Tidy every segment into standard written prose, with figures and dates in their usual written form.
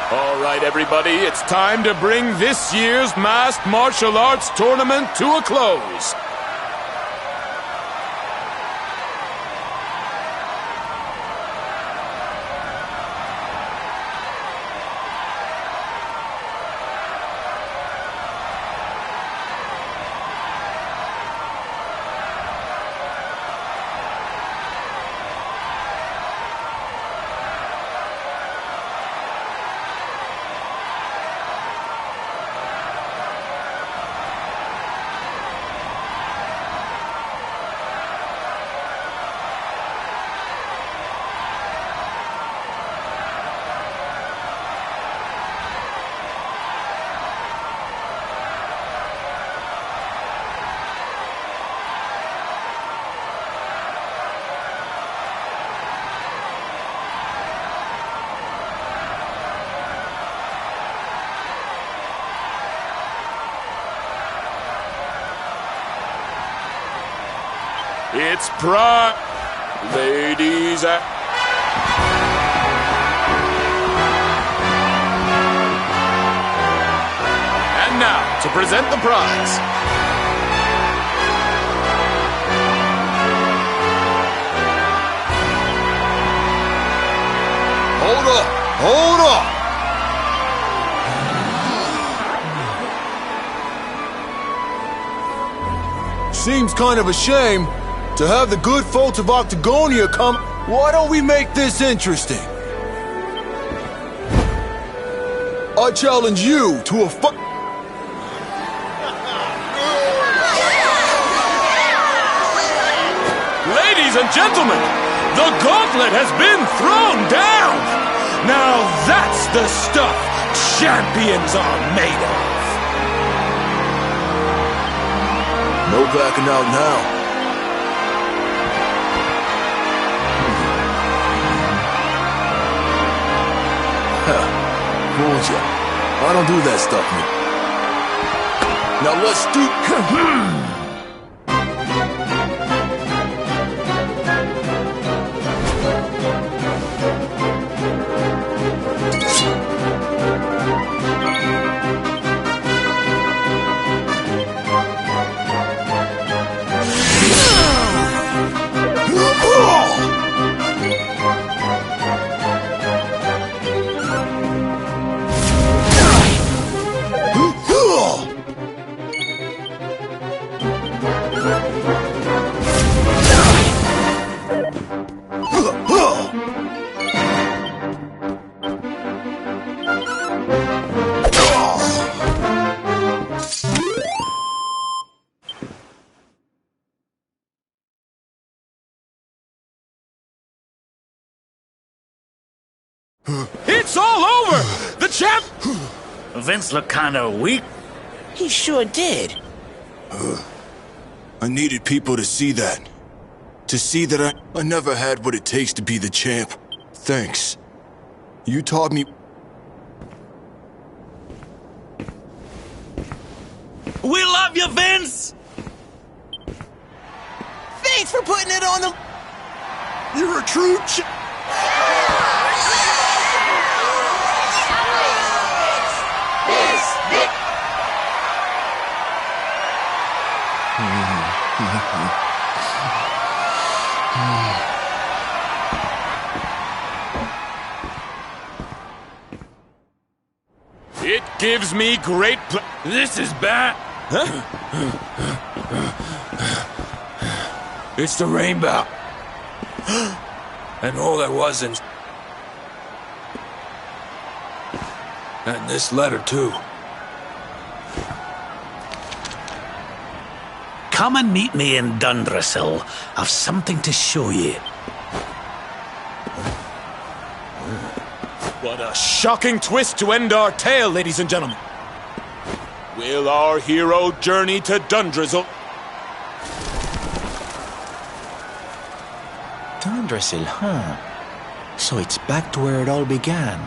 All right, everybody, it's time to bring this year's Masked Martial Arts Tournament to a close. It's prime, ladies and... And now, to present the prize. Hold up! Hold up! Seems kind of a shame to have the good folks of Octagonia come. Why don't we make this interesting? I challenge you to a fight. Ladies and gentlemen, the gauntlet has been thrown down! Now that's the stuff champions are made of! No backing out now. Fooled ya. I don't do that stuff, man. Now let's do... It's all over! The champ... Vince looked kinda weak. He sure did. I needed people to see that. To see that I never had what it takes to be the champ. Thanks. You taught me... We love you, Vince! Thanks for putting it on the... You're a true It gives me great This is bad. It's the rainbow. And all there wasn't. And this letter, too. Come and meet me in Dundrasil. I've something to show you. What a shocking twist to end our tale, ladies and gentlemen. Will our hero journey to Dundrasil? Dundrasil, huh? So it's back to where it all began.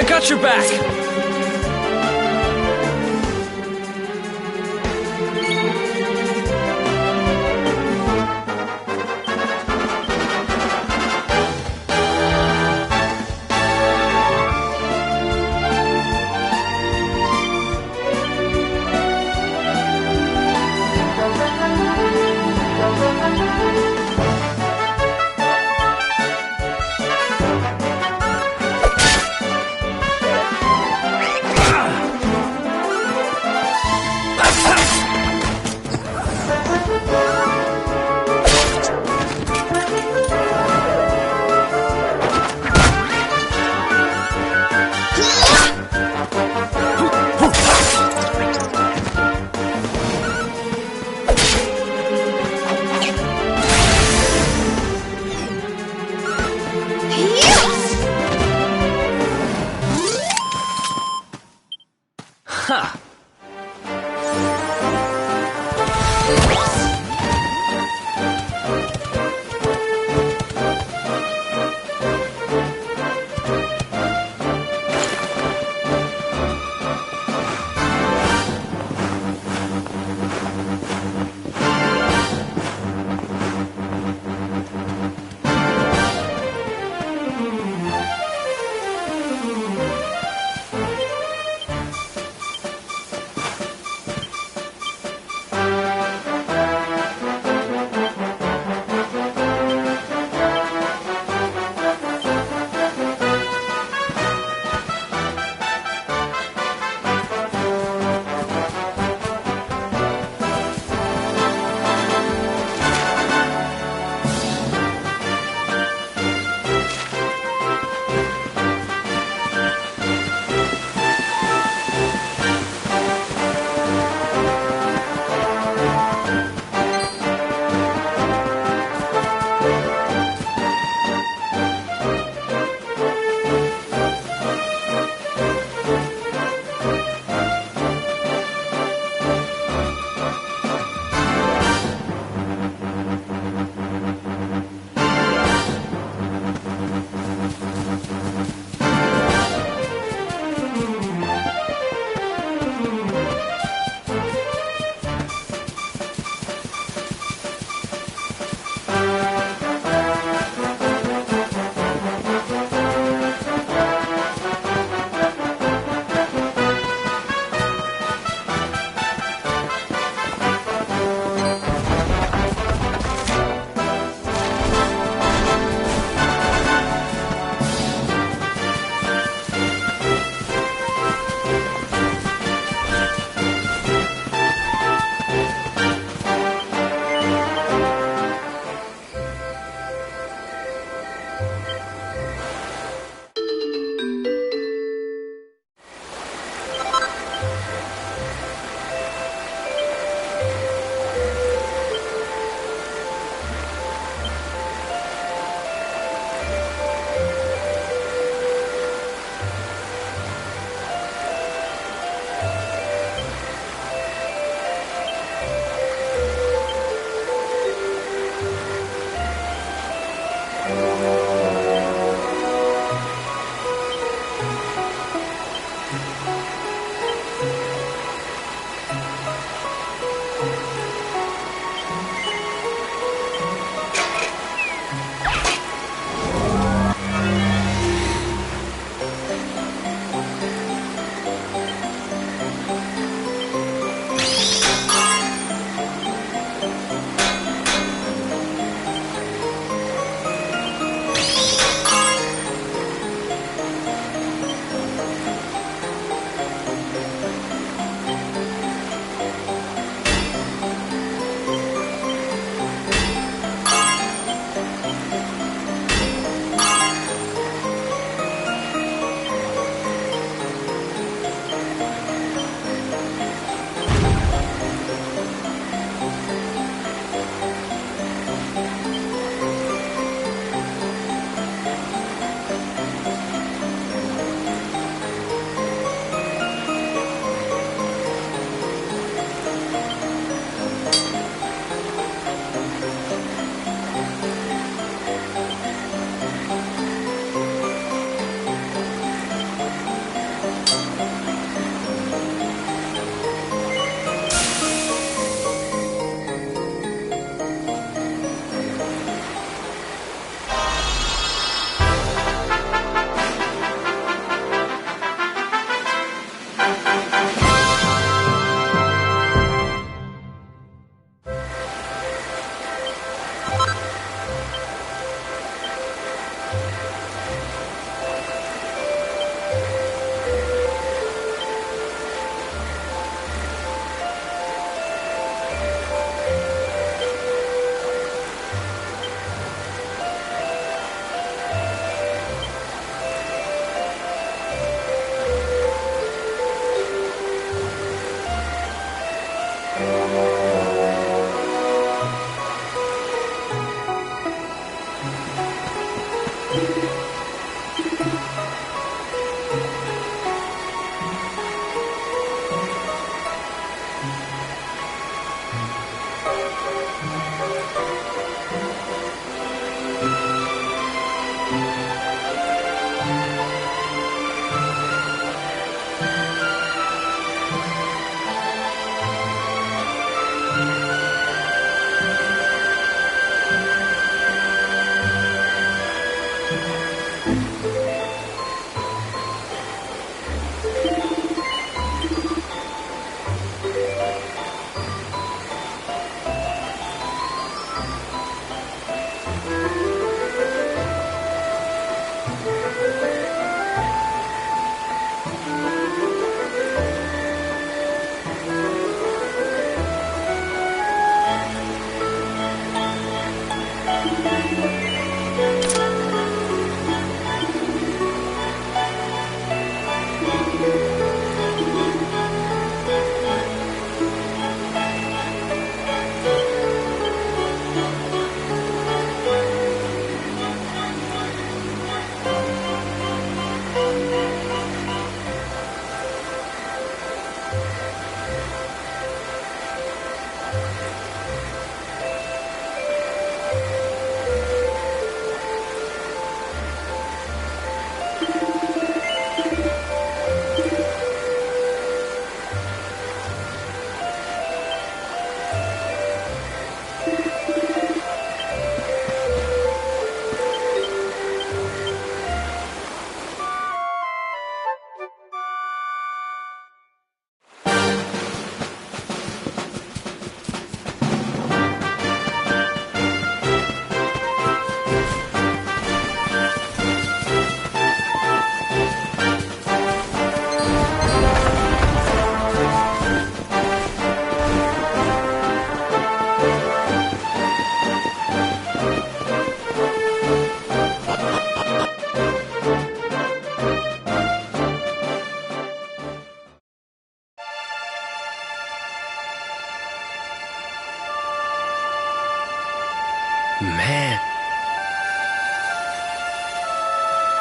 got your back! Man.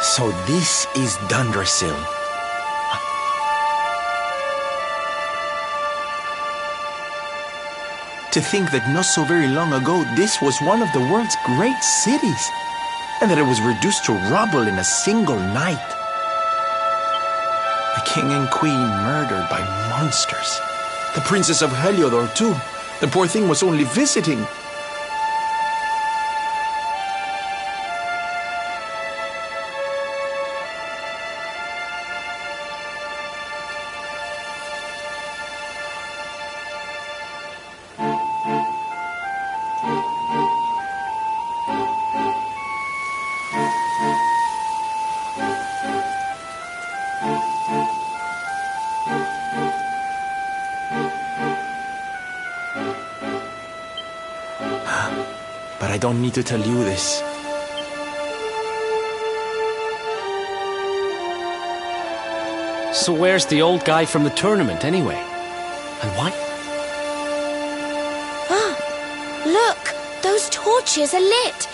So this is Dundrasil. To think that not so very long ago this was one of the world's great cities, and that it was reduced to rubble in a single night. The king and queen murdered by monsters. The princess of Heliodor too. The poor thing was only visiting. But I don't need to tell you this. So where's the old guy from the tournament, anyway? And why? Ah, look! Those torches are lit!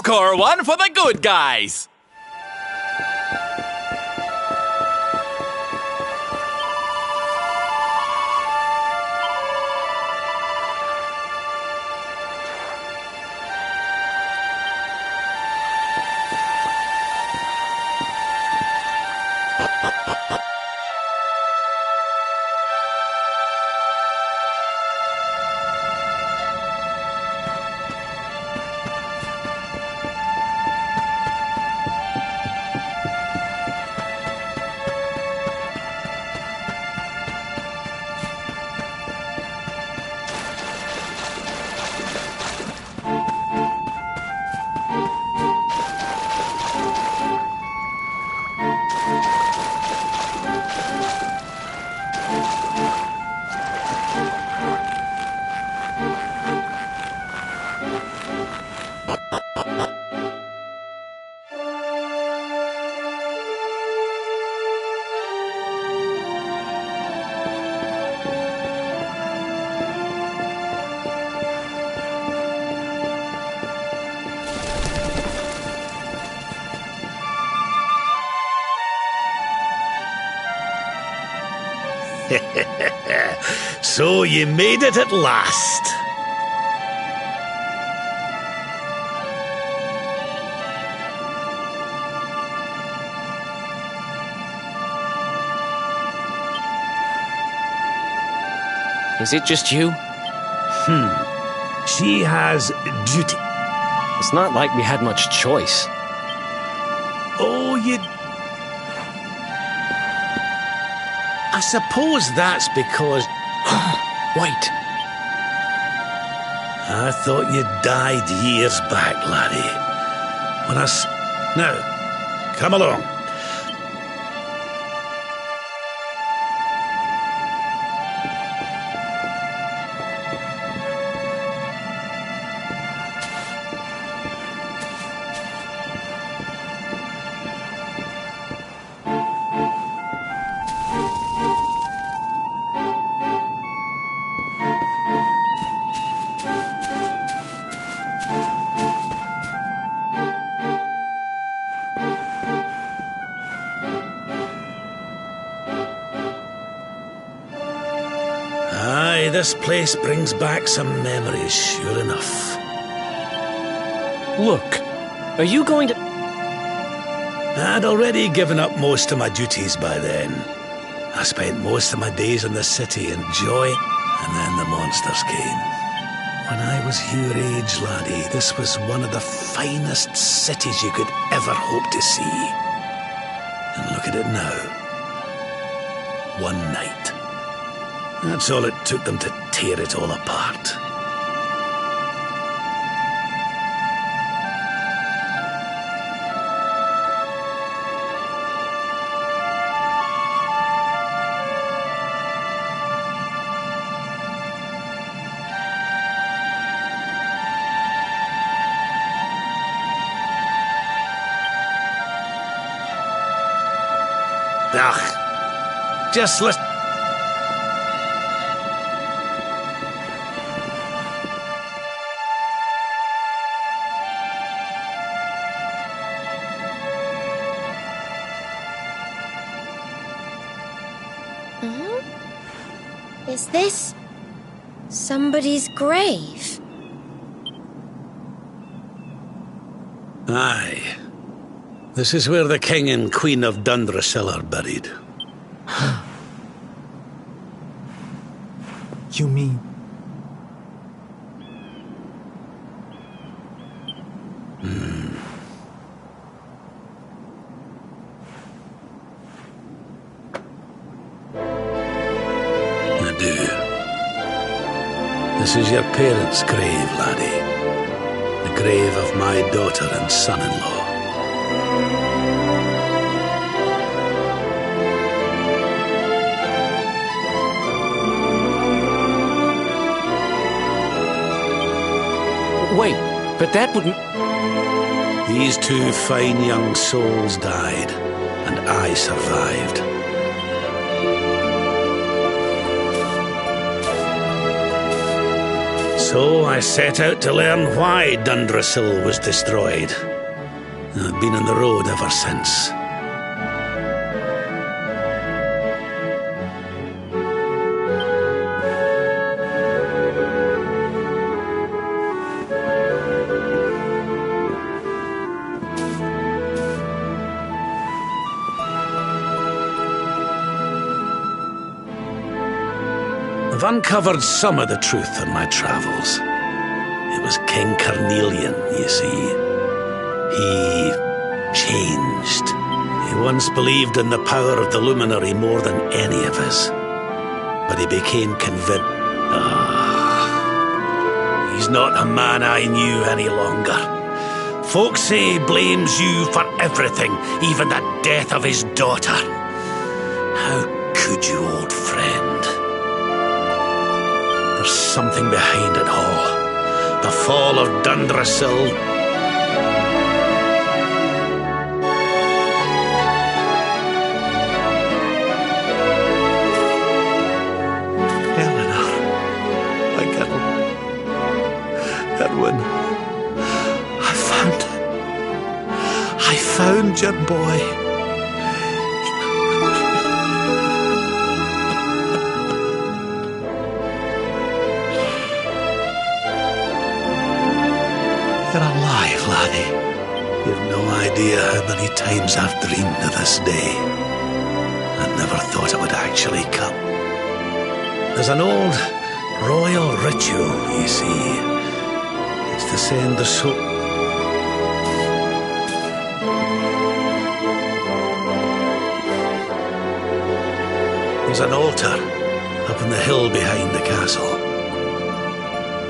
hardcore one for the good guys. So you made it at last. Is it just you? She has duty. It's not like we had much choice. Oh, you... I suppose that's because... Wait. I thought you died years back, laddie. When Now, come along. Aye, this place brings back some memories, sure enough. Look, are you going to... I'd already given up most of my duties by then. I spent most of my days in the city enjoying, and then the monsters came. When I was your age, laddie, this was one of the finest cities you could ever hope to see. And look at it now. One night. That's all it took them to tear it all apart. Ugh. Just listen. Is this somebody's grave? Aye. This is where the King and Queen of Dundrasil are buried. You mean... I do. This is your parents' grave, laddie. The grave of my daughter and son-in-law. Wait, but that wouldn't... These two fine young souls died, and I survived. So I set out to learn why Dundrasil was destroyed. I've been on the road ever since. I've uncovered some of the truth in my travels. It was King Carnelian, you see. He changed. He once believed in the power of the luminary more than any of us. But he became convinced. He's not a man I knew any longer. Folks say he blames you for everything, even the death of his daughter. How could you, old friend? There's something behind it all. The fall of Dundrasil. Eleanor, my girl. Erwin. I found your boy. You're alive, laddie. You've no idea how many times I've dreamed of this day. I never thought it would actually come. There's an old royal ritual, you see. It's to send the soul. There's an altar up on the hill behind the castle.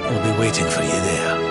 I'll be waiting for you there.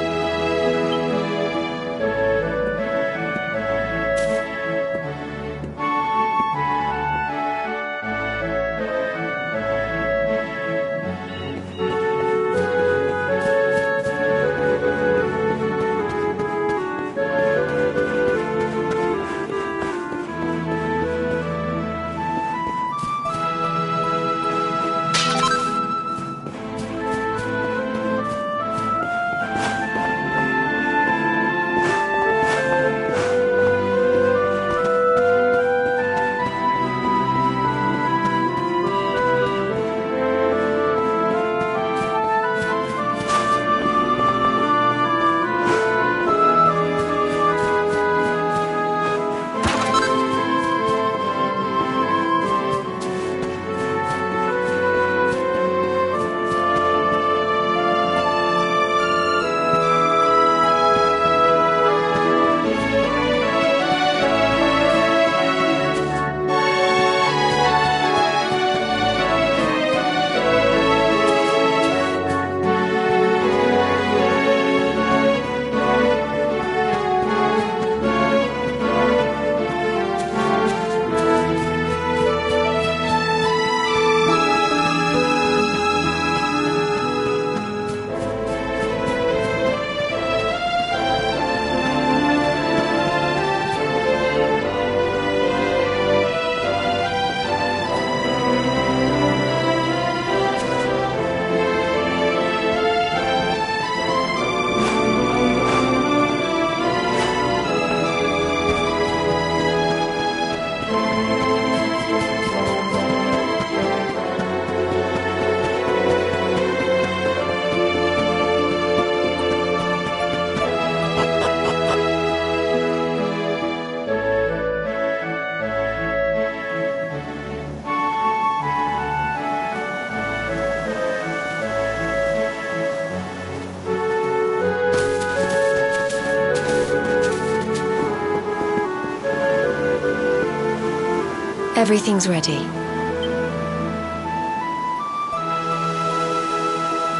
Everything's ready.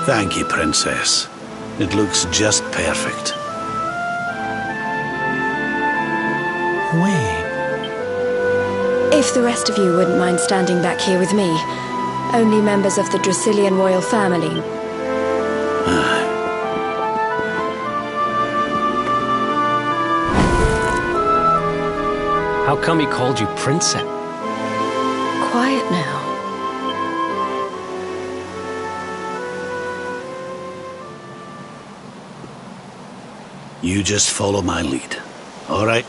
Thank you, Princess. It looks just perfect. Wait. If the rest of you wouldn't mind standing back here with me. Only members of the Dracilian royal family. How come he called you Princess? Quiet now. You just follow my lead. All right?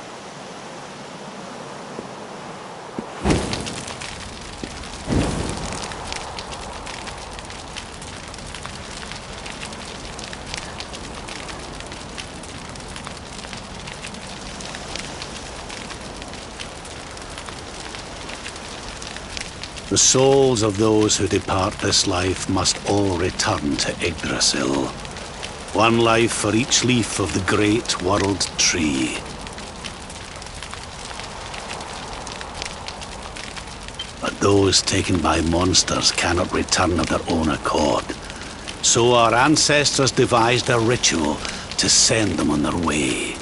The souls of those who depart this life must all return to Yggdrasil. One life for each leaf of the great world tree. But those taken by monsters cannot return of their own accord. So our ancestors devised a ritual to send them on their way.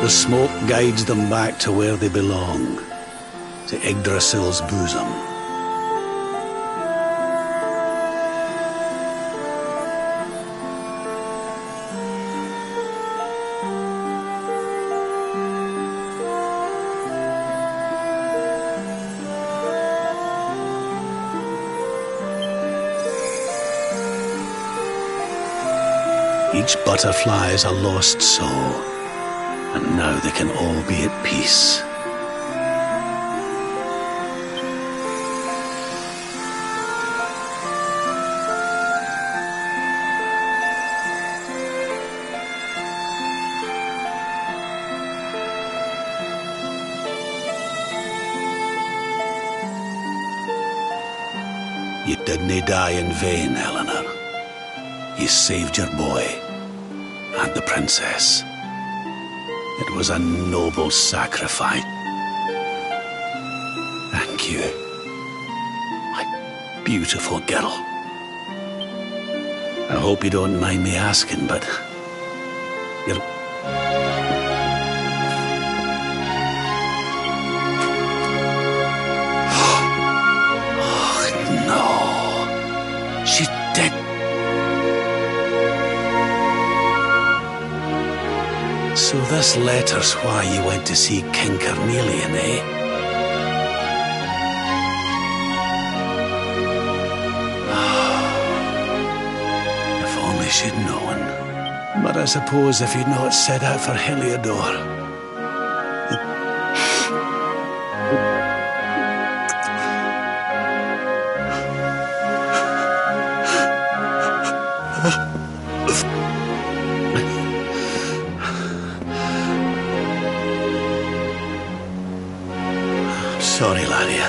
The smoke guides them back to where they belong, to Yggdrasil's bosom. Each butterfly is a lost soul. And now they can all be at peace. You didn't die in vain, Eleanor. You saved your boy and the princess. It was a noble sacrifice. Thank you, my beautiful girl. I hope you don't mind me asking, but you're... Oh, no. She's dead. So this letter's why you went to see King Carnelian, eh? If only she'd known. But I suppose if you'd not set out for Heliodor... Sorry, Ladia.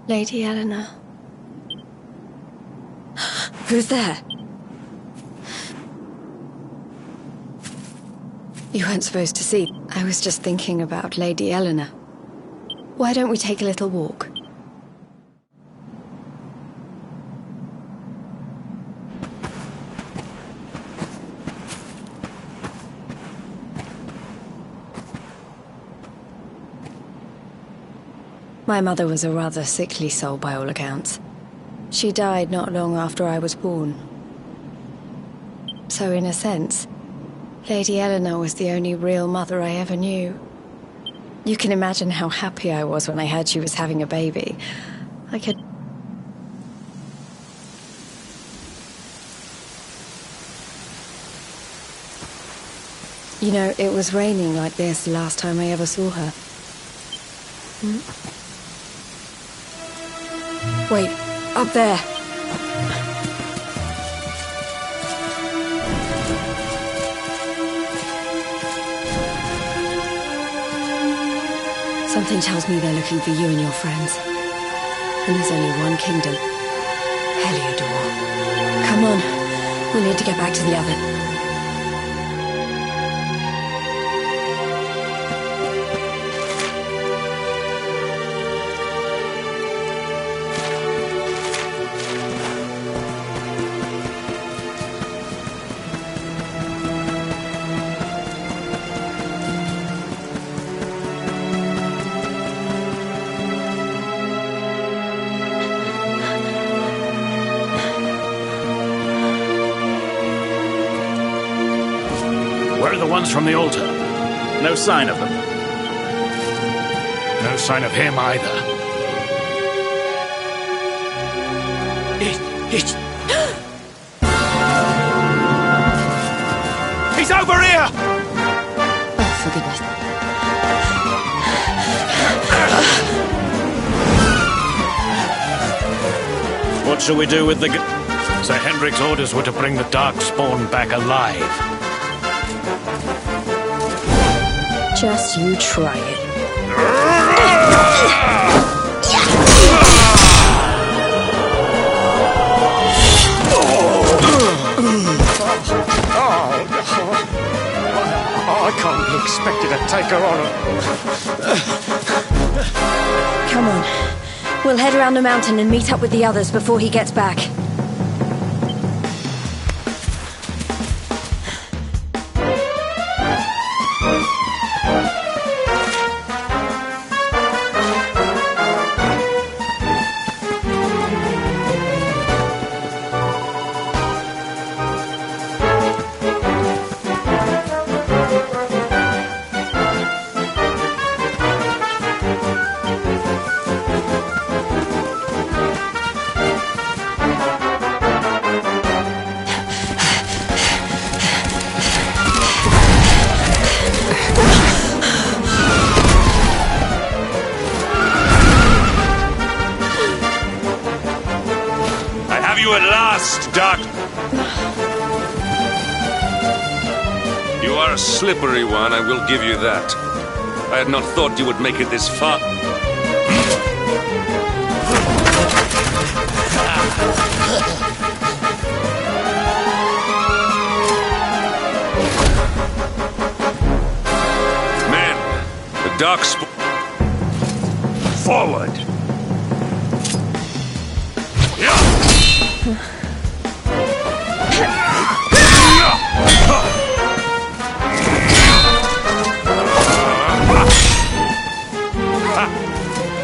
Lady Eleanor. Who's there? You weren't supposed to see. I was just thinking about Lady Eleanor. Why don't we take a little walk? My mother was a rather sickly soul by all accounts. She died not long after I was born. So in a sense, Lady Eleanor was the only real mother I ever knew. You can imagine how happy I was when I heard she was having a baby. I could... You know, it was raining like this the last time I ever saw her. Wait, up there. Something tells me they're looking for you and your friends. And there's only one kingdom. Heliodor. Come on, we need to get back to the oven. Where are the ones from the altar? No sign of them. No sign of him either. He's over here! Oh, for goodness. What shall we do with the... Sir Hendrik's orders were to bring the Darkspawn back alive. Just you try it. I can't be expected to take her on. Come on. We'll head around the mountain and meet up with the others before he gets back. You at last, Doc. You are a slippery one, I will give you that. I had not thought you would make it this far. Men, the Darkspawn. Forward!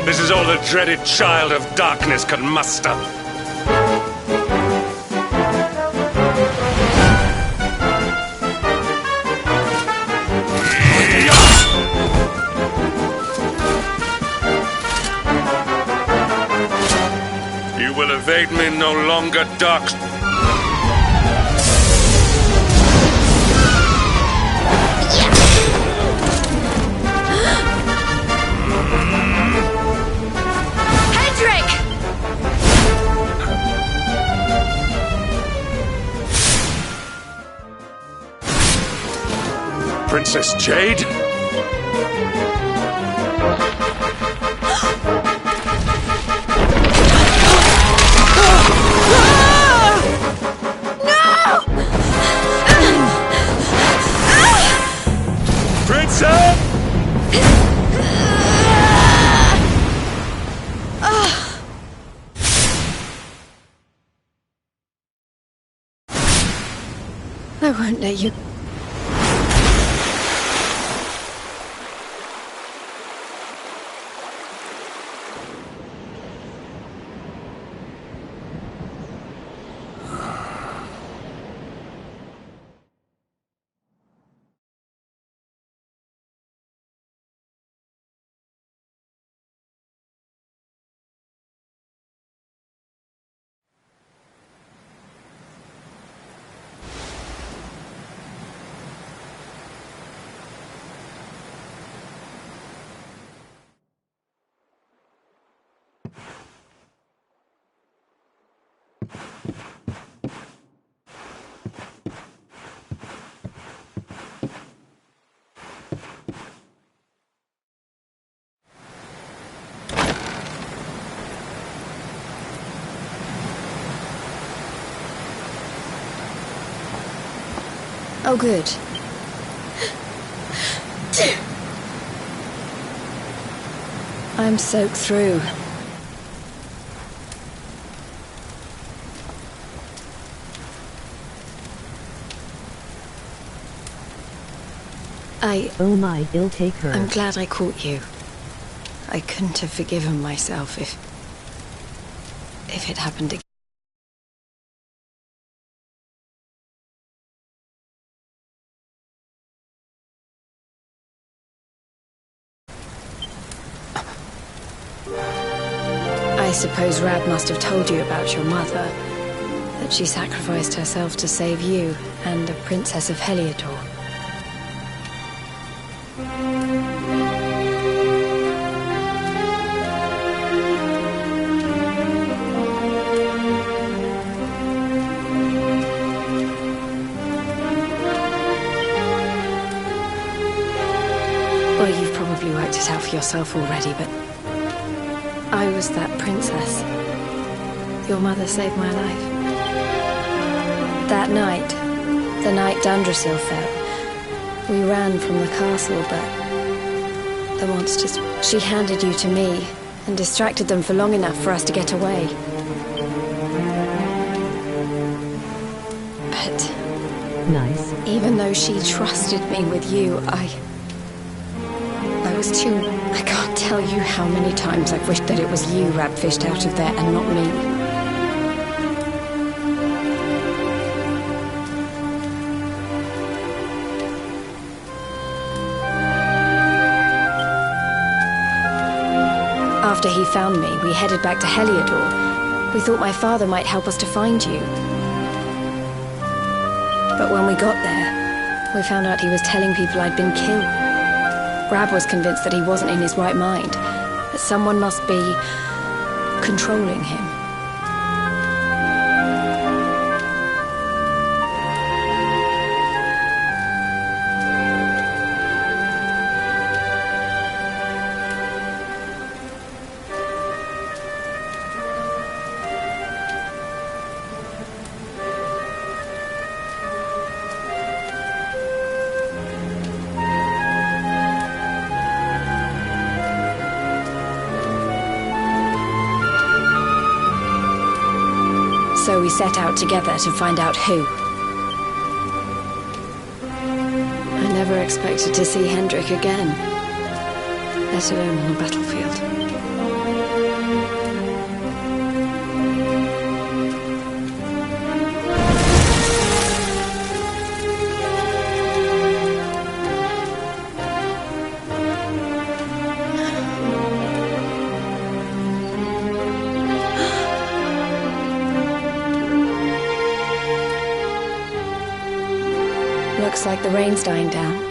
This is all the dreaded child of darkness can muster. You will evade me no longer, Dark. Princess Jade? I won't let you. Oh, good. I'm soaked through. Oh my, it'll take her. I'm glad I caught you. I couldn't have forgiven myself if it happened again. I suppose Rab must have told you about your mother, that she sacrificed herself to save you and the Princess of Heliodor. Well, you've probably worked it out for yourself already, but I was that princess. Your mother saved my life. That night, the night Dundrasil fell, we ran from the castle, but the monsters... She handed you to me and distracted them for long enough for us to get away. But... Nice. Even though she trusted me with you, I was too... I can't tell you how many times I've wished that it was you Rab fished out of there and not me. After he found me, we headed back to Heliodor. We thought my father might help us to find you. But when we got there, we found out he was telling people I'd been killed. Rab was convinced that he wasn't in his right mind, that someone must be controlling him. So we set out together to find out who. I never expected to see Hendrik again, let alone on the battlefield. Looks like the rain's dying down.